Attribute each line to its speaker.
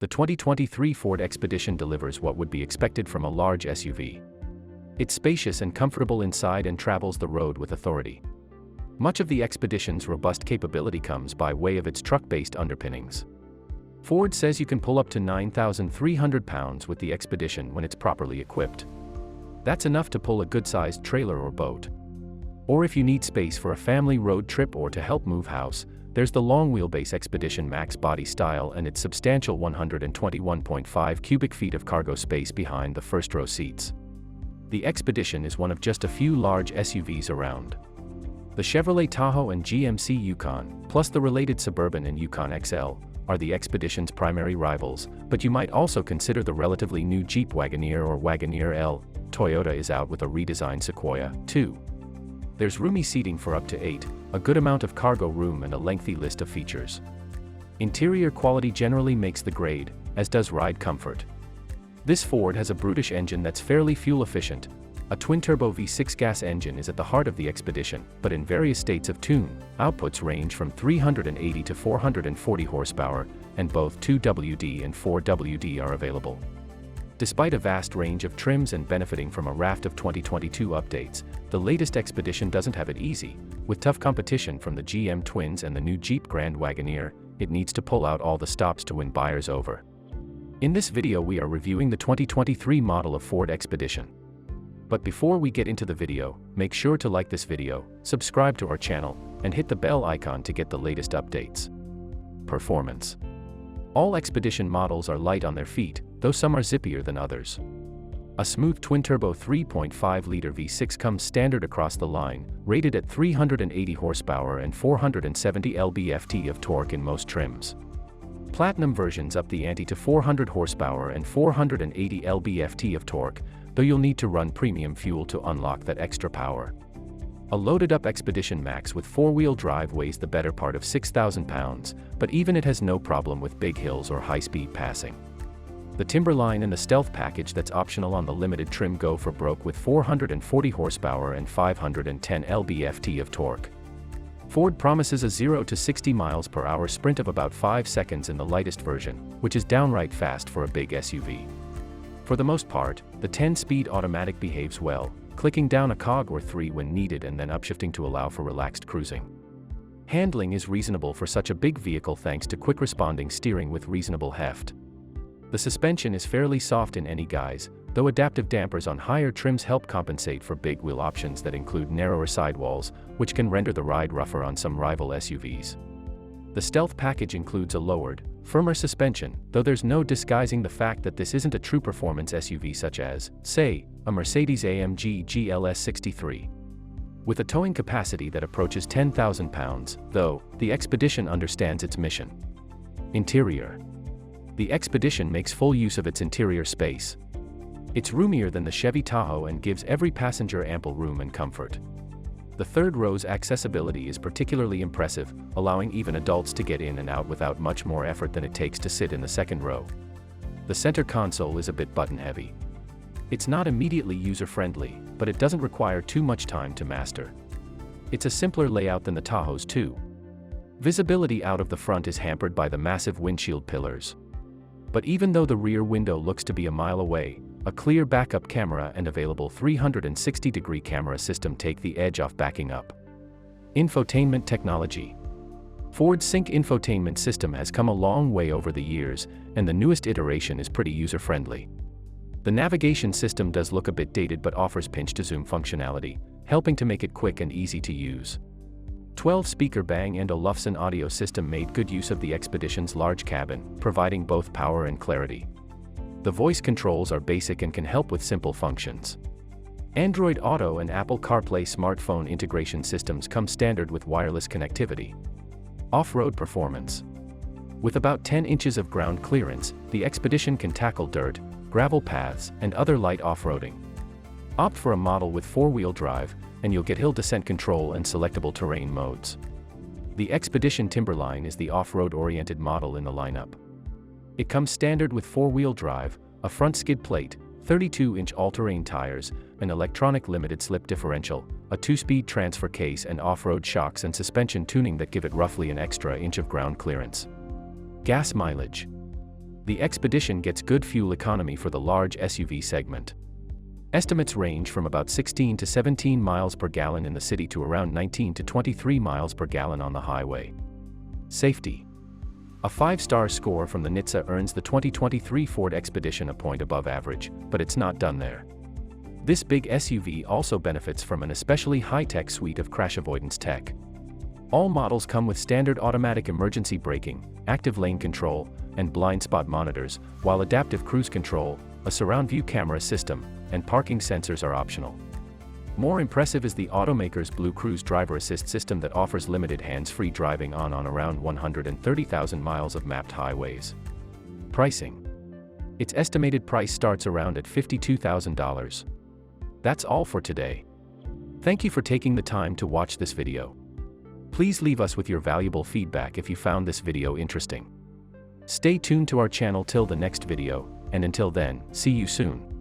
Speaker 1: The 2023 Ford Expedition delivers what would be expected from a large SUV. It's spacious and comfortable inside and travels the road with authority. Much of the Expedition's robust capability comes by way of its truck-based underpinnings. Ford says you can pull up to 9,300 pounds with the Expedition when it's properly equipped. That's enough to pull a good-sized trailer or boat. Or if you need space for a family road trip or to help move house, there's the long-wheelbase Expedition Max body style and its substantial 121.5 cubic feet of cargo space behind the first-row seats. The Expedition is one of just a few large SUVs around. The Chevrolet Tahoe and GMC Yukon, plus the related Suburban and Yukon XL, are the Expedition's primary rivals, but you might also consider the relatively new Jeep Wagoneer or Wagoneer L. Toyota is out with a redesigned Sequoia, too. There's roomy seating for up to 8, a good amount of cargo room and a lengthy list of features. Interior quality generally makes the grade, as does ride comfort. This Ford has a brutish engine that's fairly fuel efficient. A twin-turbo V6 gas engine is at the heart of the Expedition, but in various states of tune, outputs range from 380 to 440 horsepower, and both 2WD and 4WD are available. Despite a vast range of trims and benefiting from a raft of 2022 updates, the latest Expedition doesn't have it easy. With tough competition from the GM Twins and the new Jeep Grand Wagoneer, it needs to pull out all the stops to win buyers over. In this video we are reviewing the 2023 model of Ford Expedition. But before we get into the video, make sure to like this video, subscribe to our channel, and hit the bell icon to get the latest updates. Performance. All Expedition models are light on their feet, though some are zippier than others. A smooth twin-turbo 3.5-liter V6 comes standard across the line, rated at 380 horsepower and 470 lb-ft of torque in most trims. Platinum versions up the ante to 400 horsepower and 480 lb-ft of torque, though you'll need to run premium fuel to unlock that extra power. A loaded-up Expedition Max with four-wheel drive weighs the better part of 6,000 pounds, but even it has no problem with big hills or high-speed passing. The Timberline and the Stealth package that's optional on the limited trim go for broke with 440 horsepower and 510 lb-ft of torque. Ford promises a 0 to 60 miles per hour sprint of about 5 seconds in the lightest version, which is downright fast for a big SUV. For the most part, the 10-speed automatic behaves well, clicking down a cog or 3 when needed and then upshifting to allow for relaxed cruising. Handling is reasonable for such a big vehicle thanks to quick-responding steering with reasonable heft. The suspension is fairly soft in any guise, though adaptive dampers on higher trims help compensate for big wheel options that include narrower sidewalls, which can render the ride rougher on some rival SUVs. The Stealth package includes a lowered, firmer suspension, though there's no disguising the fact that this isn't a true performance SUV such as, say, a Mercedes-AMG GLS 63. With a towing capacity that approaches 10,000 pounds, though, the Expedition understands its mission. Interior. The Expedition makes full use of its interior space. It's roomier than the Chevy Tahoe and gives every passenger ample room and comfort. The third row's accessibility is particularly impressive, allowing even adults to get in and out without much more effort than it takes to sit in the second row. The center console is a bit button-heavy. It's not immediately user-friendly, but it doesn't require too much time to master. It's a simpler layout than the Tahoe's too. Visibility out of the front is hampered by the massive windshield pillars. But even though the rear window looks to be a mile away, a clear backup camera and available 360-degree camera system take the edge off backing up. Infotainment technology. Ford's Sync infotainment system has come a long way over the years, and the newest iteration is pretty user-friendly. The navigation system does look a bit dated but offers pinch-to-zoom functionality, helping to make it quick and easy to use. 12-speaker Bang & Olufsen audio system made good use of the Expedition's large cabin, providing both power and clarity. The voice controls are basic and can help with simple functions. Android Auto and Apple CarPlay smartphone integration systems come standard with wireless connectivity. Off-road performance. With about 10 inches of ground clearance, the Expedition can tackle dirt, gravel paths, and other light off-roading. Opt for a model with four-wheel drive, and you'll get hill descent control and selectable terrain modes. The Expedition Timberline is the off-road-oriented model in the lineup. It comes standard with four-wheel drive, a front skid plate, 32-inch all-terrain tires, an electronic limited slip differential, a 2-speed transfer case and off-road shocks and suspension tuning that give it roughly an extra inch of ground clearance. Gas mileage. The Expedition gets good fuel economy for the large SUV segment. Estimates range from about 16 to 17 miles per gallon in the city to around 19 to 23 miles per gallon on the highway. Safety. A 5-star score from the NHTSA earns the 2023 Ford Expedition a point above average, but it's not done there. This big SUV also benefits from an especially high-tech suite of crash avoidance tech. All models come with standard automatic emergency braking, active lane control, and blind spot monitors, while adaptive cruise control, a surround view camera system, and parking sensors are optional. More impressive is the automaker's Blue Cruise driver assist system that offers limited hands-free driving on around 130,000 miles of mapped highways. Pricing. Its estimated price starts around at $52,000. That's all for today. Thank you for taking the time to watch this video. Please leave us with your valuable feedback if you found this video interesting. Stay tuned to our channel till the next video, and until then, see you soon.